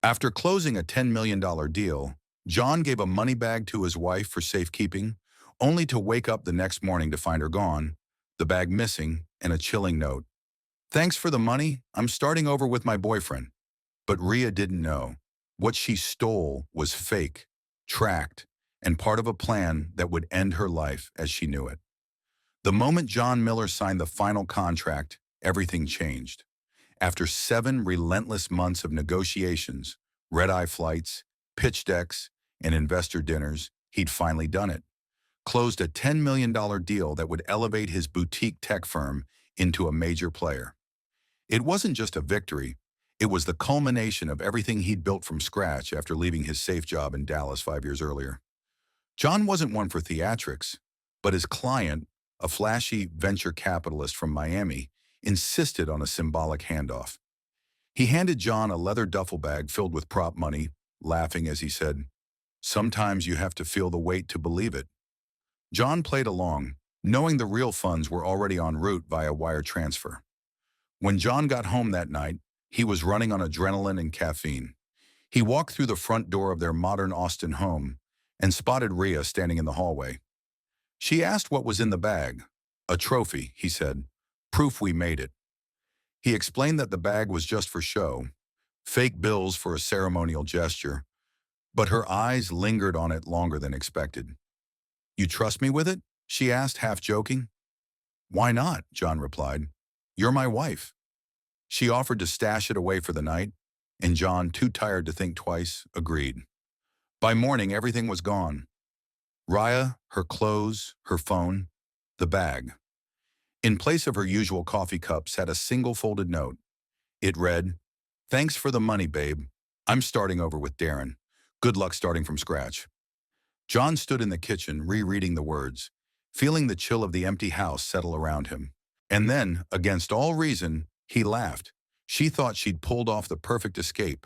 After closing a $10 million deal, John gave a money bag to his wife for safekeeping, only to wake up the next morning to find her gone, the bag missing, and a chilling note. "Thanks for the money. I'm starting over with my boyfriend." But Rhea didn't know. What she stole was fake, tracked, and part of a plan that would end her life as she knew it. The moment John Miller signed the final contract, everything changed. After 7 relentless months of negotiations, red-eye flights, pitch decks, and investor dinners, he'd finally done it. Closed a $10 million deal that would elevate his boutique tech firm into a major player. It wasn't just a victory, it was the culmination of everything he'd built from scratch after leaving his safe job in Dallas 5 years earlier. John wasn't one for theatrics, but his client, a flashy venture capitalist from Miami, insisted on a symbolic handoff. He handed John a leather duffel bag filled with prop money, laughing as he said, "Sometimes you have to feel the weight to believe it." John played along, knowing the real funds were already en route via wire transfer. When John got home that night, he was running on adrenaline and caffeine. He walked through the front door of their modern Austin home and spotted Rhea standing in the hallway. She asked what was in the bag. "A trophy," he said. "Proof we made it." He explained that the bag was just for show, fake bills for a ceremonial gesture, but her eyes lingered on it longer than expected. "You trust me with it?" she asked, half joking. "Why not?" John replied. "You're my wife." She offered to stash it away for the night, and John, too tired to think twice, agreed. By morning, everything was gone. Rhea, her clothes, her phone, the bag. In place of her usual coffee cup sat a single folded note. It read, "Thanks for the money, babe. I'm starting over with Darren. Good luck starting from scratch." John stood in the kitchen, rereading the words, feeling the chill of the empty house settle around him. And then, against all reason, he laughed. She thought she'd pulled off the perfect escape.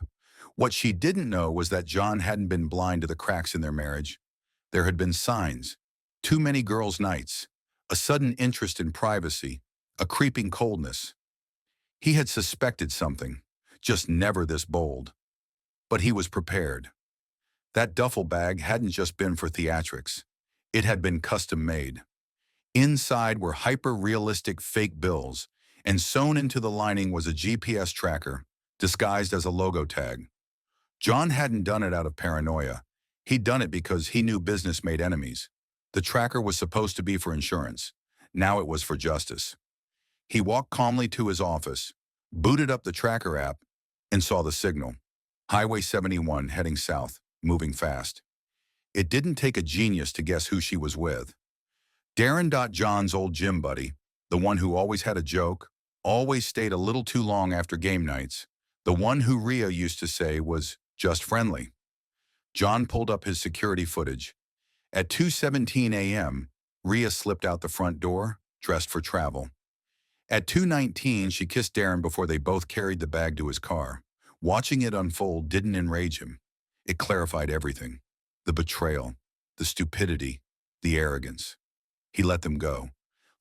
What she didn't know was that John hadn't been blind to the cracks in their marriage. There had been signs, too many girls' nights, a sudden interest in privacy, a creeping coldness. He had suspected something, just never this bold. But he was prepared. That duffel bag hadn't just been for theatrics. It had been custom-made. Inside were hyper-realistic fake bills, and sewn into the lining was a GPS tracker, disguised as a logo tag. John hadn't done it out of paranoia. He'd done it because he knew business made enemies. The tracker was supposed to be for insurance. Now it was for justice. He walked calmly to his office, booted up the tracker app, and saw the signal. Highway 71 heading south, moving fast. It didn't take a genius to guess who she was with. Darren. John's old gym buddy, the one who always had a joke, always stayed a little too long after game nights, the one who Rhea used to say was just friendly. John pulled up his security footage. At 2:17 a.m., Rhea slipped out the front door, dressed for travel. At 2:19, she kissed Darren before they both carried the bag to his car. Watching it unfold didn't enrage him. It clarified everything. The betrayal, the stupidity, the arrogance. He let them go.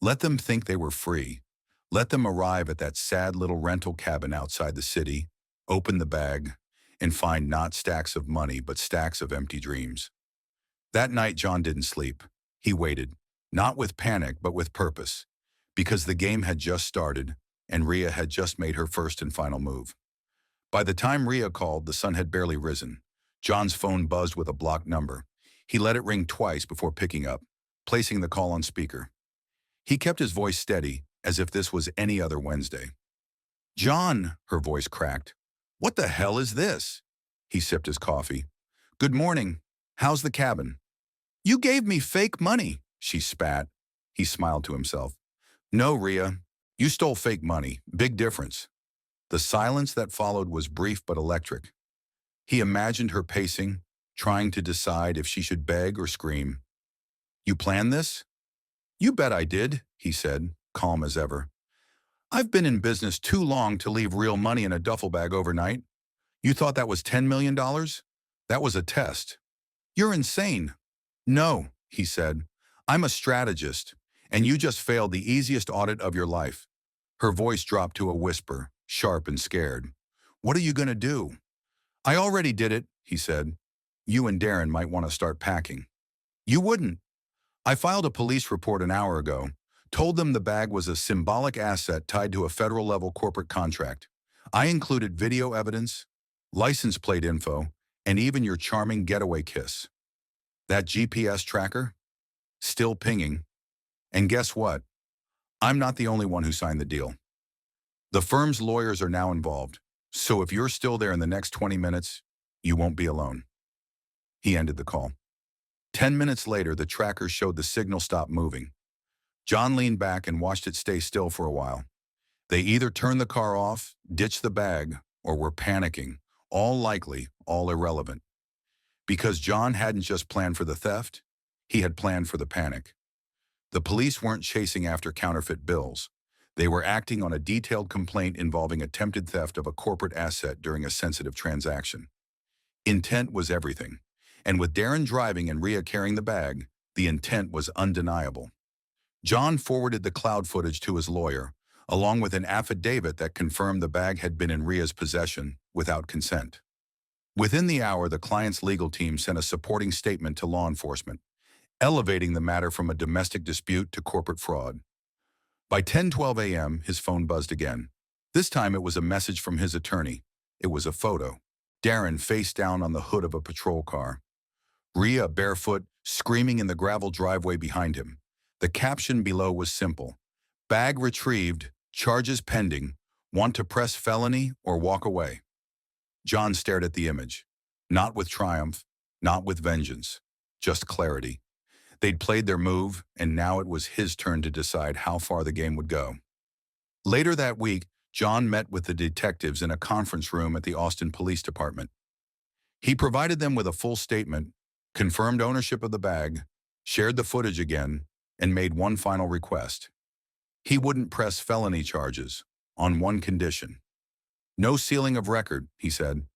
Let them think they were free. Let them arrive at that sad little rental cabin outside the city, open the bag, and find not stacks of money but stacks of empty dreams. That night, John didn't sleep. He waited, not with panic but with purpose, because the game had just started and Rhea had just made her first and final move. By the time Rhea called, the sun had barely risen. John's phone buzzed with a blocked number. He let it ring twice before picking up, placing the call on speaker. He kept his voice steady, as if this was any other Wednesday. "John," her voice cracked. "What the hell is this?" He sipped his coffee. "Good morning. How's the cabin?" "You gave me fake money," she spat. He smiled to himself. "No, Rhea. You stole fake money. Big difference." The silence that followed was brief but electric. He imagined her pacing, trying to decide if she should beg or scream. "You planned this?" "You bet I did," he said, calm as ever. "I've been in business too long to leave real money in a duffel bag overnight. You thought that was $10 million? That was a test." "You're insane." "No," he said. "I'm a strategist, and you just failed the easiest audit of your life." Her voice dropped to a whisper, sharp and scared. "What are you going to do?" I already did it, he said. You and Darren might want to start packing. You wouldn't. I filed a police report an hour ago, told them the bag was a symbolic asset tied to a federal-level corporate contract. I included video evidence, license plate info, and even your charming getaway kiss. That GPS tracker? Still pinging. And guess what? I'm not the only one who signed the deal. The firm's lawyers are now involved, so if you're still there in the next 20 minutes, you won't be alone. He ended the call. 10 minutes later, the tracker showed the signal stop moving. John leaned back and watched it stay still for a while. They either turned the car off, ditched the bag, or were panicking, all likely, all irrelevant. Because John hadn't just planned for the theft, he had planned for the panic. The police weren't chasing after counterfeit bills. They were acting on a detailed complaint involving attempted theft of a corporate asset during a sensitive transaction. Intent was everything, and with Darren driving and Rhea carrying the bag, the intent was undeniable. John forwarded the cloud footage to his lawyer, along with an affidavit that confirmed the bag had been in Rhea's possession without consent. Within the hour, the client's legal team sent a supporting statement to law enforcement, elevating the matter from a domestic dispute to corporate fraud. By 10:12 a.m., his phone buzzed again. This time it was a message from his attorney. It was a photo. Darren face down on the hood of a patrol car. Rhea barefoot, screaming in the gravel driveway behind him. The caption below was simple. Bag retrieved, charges pending, want to press felony or walk away. John stared at the image. Not with triumph, not with vengeance, just clarity. They'd played their move, and now it was his turn to decide how far the game would go. Later that week, John met with the detectives in a conference room at the Austin Police Department. He provided them with a full statement, confirmed ownership of the bag, shared the footage again, and made one final request. He wouldn't press felony charges, on one condition. No sealing of record, he said.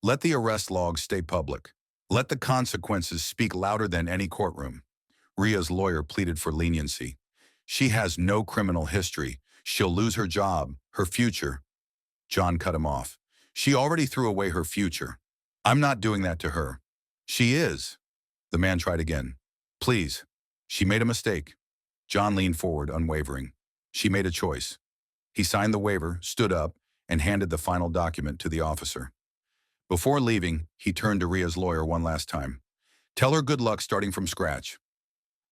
Let the arrest logs stay public. Let the consequences speak louder than any courtroom. Rhea's lawyer pleaded for leniency. She has no criminal history. She'll lose her job, her future. John cut him off. She already threw away her future. I'm not doing that to her. She is. The man tried again. Please. She made a mistake. John leaned forward, unwavering. She made a choice. He signed the waiver, stood up, and handed the final document to the officer. Before leaving, he turned to Rhea's lawyer one last time. Tell her good luck starting from scratch.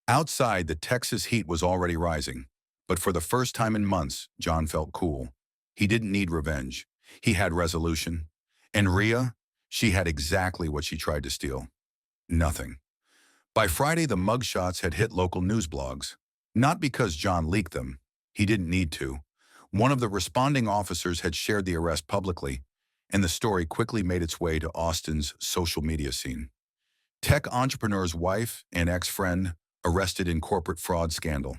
Outside, the Texas heat was already rising. But for the first time in months, John felt cool. He didn't need revenge. He had resolution. And Rhea, she had exactly what she tried to steal. Nothing. By Friday, the mugshots had hit local news blogs. Not because John leaked them. He didn't need to. One of the responding officers had shared the arrest publicly, and the story quickly made its way to Austin's social media scene. Tech entrepreneur's wife and ex-friend arrested in corporate fraud scandal.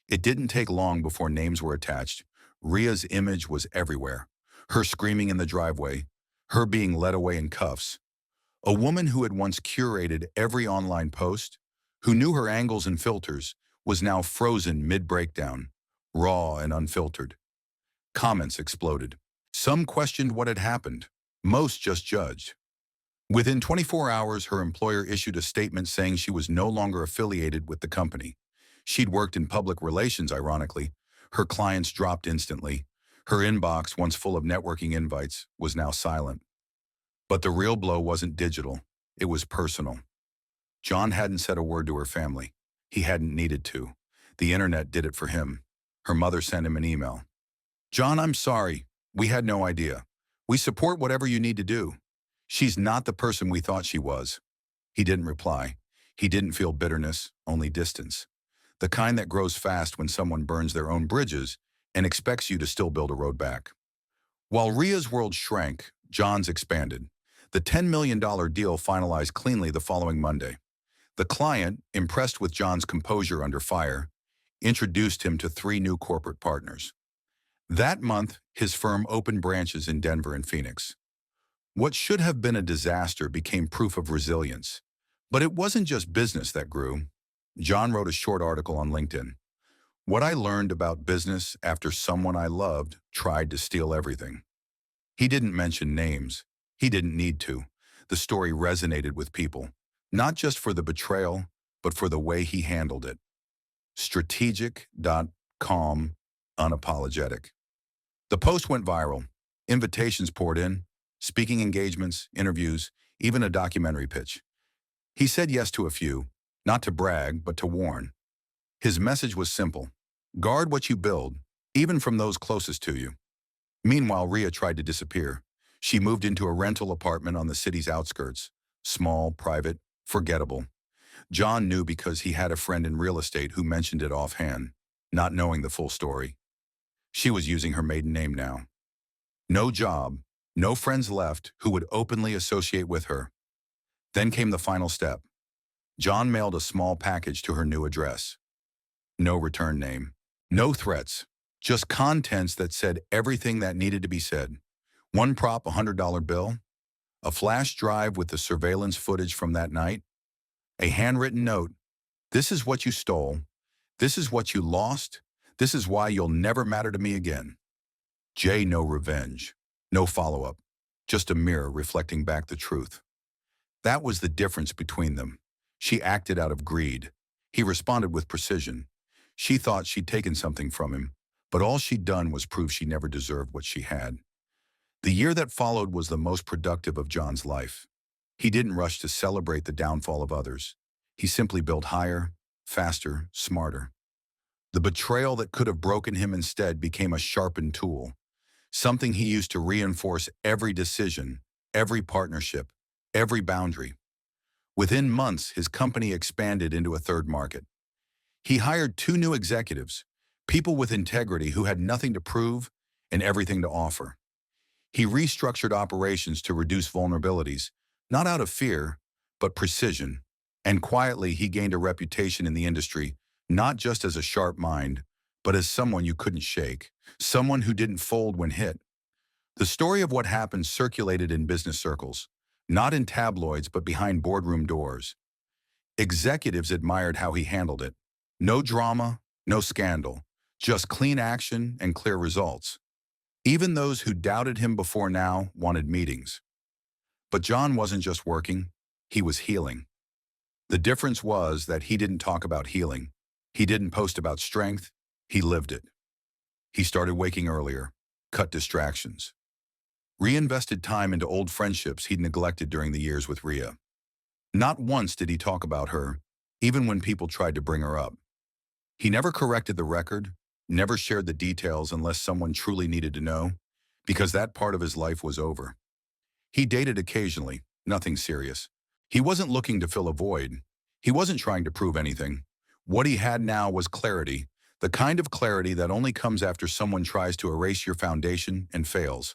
It didn't take long before names were attached. Rhea's image was everywhere. Her screaming in the driveway, her being led away in cuffs. A woman who had once curated every online post, who knew her angles and filters, was now frozen mid-breakdown, raw and unfiltered. Comments exploded. Some questioned what had happened. Most just judged. Within 24 hours, her employer issued a statement saying she was no longer affiliated with the company. She'd worked in public relations, ironically. Her clients dropped instantly. Her inbox, once full of networking invites, was now silent. But the real blow wasn't digital. It was personal. John hadn't said a word to her family. He hadn't needed to. The internet did it for him. Her mother sent him an email. John, I'm sorry. We had no idea. We support whatever you need to do. She's not the person we thought she was. He didn't reply. He didn't feel bitterness, only distance. The kind that grows fast when someone burns their own bridges and expects you to still build a road back. While Rhea's world shrank, John's expanded. The $10 million deal finalized cleanly the following Monday. The client, impressed with John's composure under fire, introduced him to 3 new corporate partners. That month, his firm opened branches in Denver and Phoenix. What should have been a disaster became proof of resilience. But it wasn't just business that grew. John wrote a short article on LinkedIn. What I learned about business after someone I loved tried to steal everything. He didn't mention names. He didn't need to. The story resonated with people, not just for the betrayal, but for the way he handled it. Strategic, calm, unapologetic. The post went viral. Invitations poured in, speaking engagements, interviews, even a documentary pitch. He said yes to a few, not to brag, but to warn. His message was simple. Guard what you build, even from those closest to you. Meanwhile, Rhea tried to disappear. She moved into a rental apartment on the city's outskirts. Small, private, forgettable. John knew because he had a friend in real estate who mentioned it offhand, not knowing the full story. She was using her maiden name now. No job, no friends left who would openly associate with her. Then came the final step. John mailed a small package to her new address. No return name. No threats. Just contents that said everything that needed to be said. One prop $100 bill. A flash drive with the surveillance footage from that night. A handwritten note. This is what you stole. This is what you lost. This is why you'll never matter to me again. Jay, no revenge. No follow-up. Just a mirror reflecting back the truth. That was the difference between them. She acted out of greed. He responded with precision. She thought she'd taken something from him, but all she'd done was prove she never deserved what she had. The year that followed was the most productive of John's life. He didn't rush to celebrate the downfall of others. He simply built higher, faster, smarter. The betrayal that could have broken him instead became a sharpened tool, something he used to reinforce every decision, every partnership, every boundary. Within months, his company expanded into a third market. He hired 2 new executives, people with integrity who had nothing to prove and everything to offer. He restructured operations to reduce vulnerabilities, not out of fear, but precision. And quietly, he gained a reputation in the industry, not just as a sharp mind, but as someone you couldn't shake, someone who didn't fold when hit. The story of what happened circulated in business circles, not in tabloids, but behind boardroom doors. Executives admired how he handled it. No drama, no scandal, just clean action and clear results. Even those who doubted him before now wanted meetings. But John wasn't just working, he was healing. The difference was that he didn't talk about healing. He didn't post about strength, he lived it. He started waking earlier, cut distractions. Reinvested time into old friendships he'd neglected during the years with Rhea. Not once did he talk about her, even when people tried to bring her up. He never corrected the record, never shared the details unless someone truly needed to know, because that part of his life was over. He dated occasionally, nothing serious. He wasn't looking to fill a void. He wasn't trying to prove anything. What he had now was clarity, the kind of clarity that only comes after someone tries to erase your foundation and fails.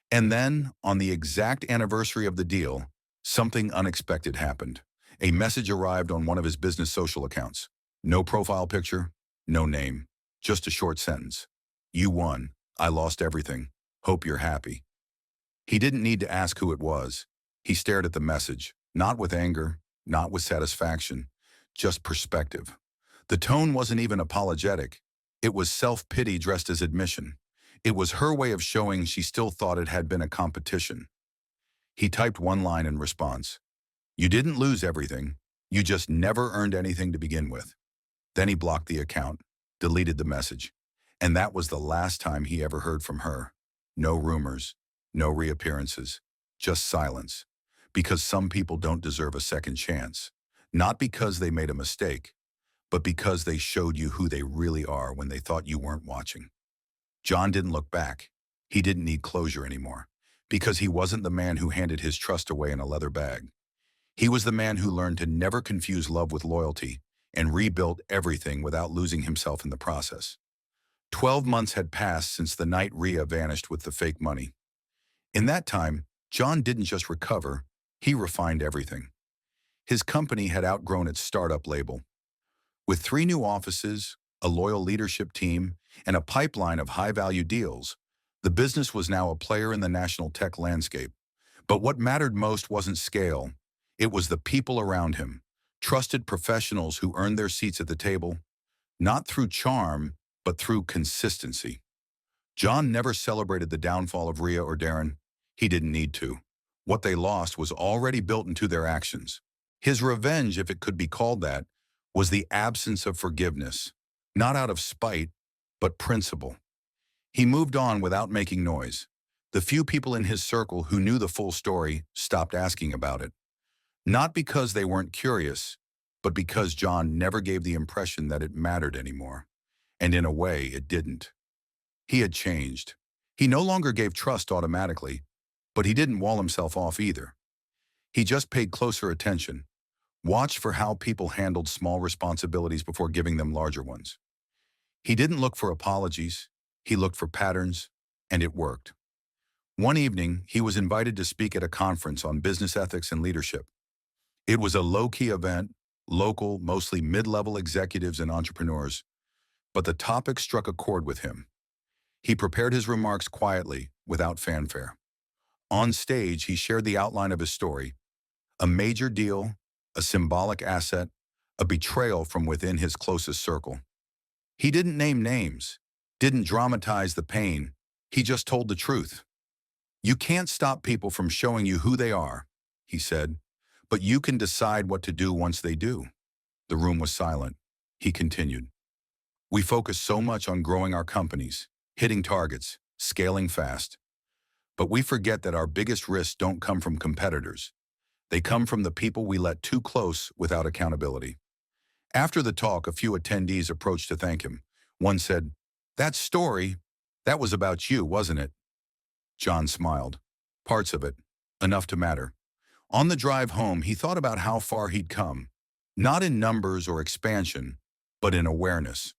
And then, on the exact anniversary of the deal, something unexpected happened. A message arrived on one of his business social accounts. No profile picture, no name, just a short sentence. You won. I lost everything. Hope you're happy. He didn't need to ask who it was. He stared at the message, not with anger, not with satisfaction, just perspective. The tone wasn't even apologetic. It was self-pity dressed as admission. It was her way of showing she still thought it had been a competition. He typed one line in response. You didn't lose everything. You just never earned anything to begin with. Then he blocked the account, deleted the message. And that was the last time he ever heard from her. No rumors, no reappearances, just silence. Because some people don't deserve a second chance. Not because they made a mistake, but because they showed you who they really are when they thought you weren't watching. John didn't look back. He didn't need closure anymore, because he wasn't the man who handed his trust away in a leather bag. He was the man who learned to never confuse love with loyalty and rebuilt everything without losing himself in the process. 12 months had passed since the night Rhea vanished with the fake money. In that time, John didn't just recover, he refined everything. His company had outgrown its startup label. With 3 new offices, a loyal leadership team, and a pipeline of high-value deals, the business was now a player in the national tech landscape. But what mattered most wasn't scale. It was the people around him, trusted professionals who earned their seats at the table, not through charm, but through consistency. John never celebrated the downfall of Rhea or Darren. He didn't need to. What they lost was already built into their actions. His revenge, if it could be called that, was the absence of forgiveness, not out of spite, but principle. He moved on without making noise. The few people in his circle who knew the full story stopped asking about it. Not because they weren't curious, but because John never gave the impression that it mattered anymore. And in a way, it didn't. He had changed. He no longer gave trust automatically, but he didn't wall himself off either. He just paid closer attention, watched for how people handled small responsibilities before giving them larger ones. He didn't look for apologies, he looked for patterns, and it worked. One evening, he was invited to speak at a conference on business ethics and leadership. It was a low-key event, local, mostly mid-level executives and entrepreneurs, but the topic struck a chord with him. He prepared his remarks quietly, without fanfare. On stage, he shared the outline of his story, a major deal, a symbolic asset, a betrayal from within his closest circle. He didn't name names, didn't dramatize the pain, he just told the truth. You can't stop people from showing you who they are, he said, but you can decide what to do once they do. The room was silent. He continued. We focus so much on growing our companies, hitting targets, scaling fast. But we forget that our biggest risks don't come from competitors. They come from the people we let too close without accountability. After the talk, a few attendees approached to thank him. One said, "That story, that was about you, wasn't it?" John smiled. Parts of it, enough to matter. On the drive home, he thought about how far he'd come, not in numbers or expansion, but in awareness.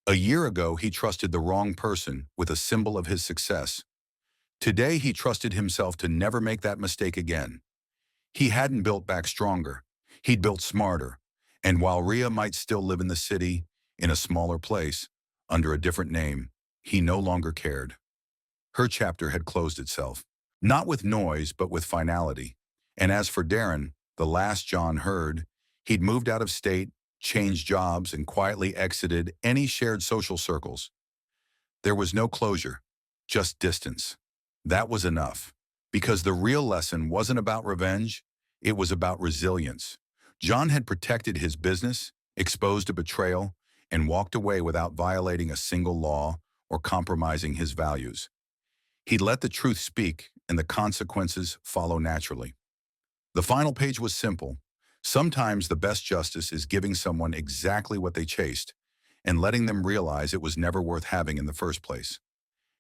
A year ago, he trusted the wrong person with a symbol of his success. Today, he trusted himself to never make that mistake again. He hadn't built back stronger. He'd built smarter. And while Rhea might still live in the city, in a smaller place, under a different name, he no longer cared. Her chapter had closed itself, not with noise, but with finality. And as for Darren, the last John heard, he'd moved out of state, changed jobs, and quietly exited any shared social circles. There was no closure, just distance. That was enough, because the real lesson wasn't about revenge, it was about resilience. John had protected his business, exposed a betrayal, and walked away without violating a single law or compromising his values. He'd let the truth speak, and the consequences follow naturally. The final page was simple. Sometimes the best justice is giving someone exactly what they chased and letting them realize it was never worth having in the first place.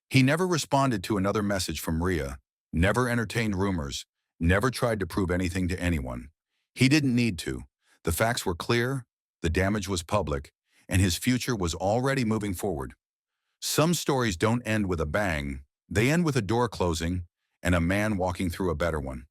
He never responded to another message from Rhea, never entertained rumors, never tried to prove anything to anyone. He didn't need to. The facts were clear, the damage was public, and his future was already moving forward. Some stories don't end with a bang, they end with a door closing and a man walking through a better one.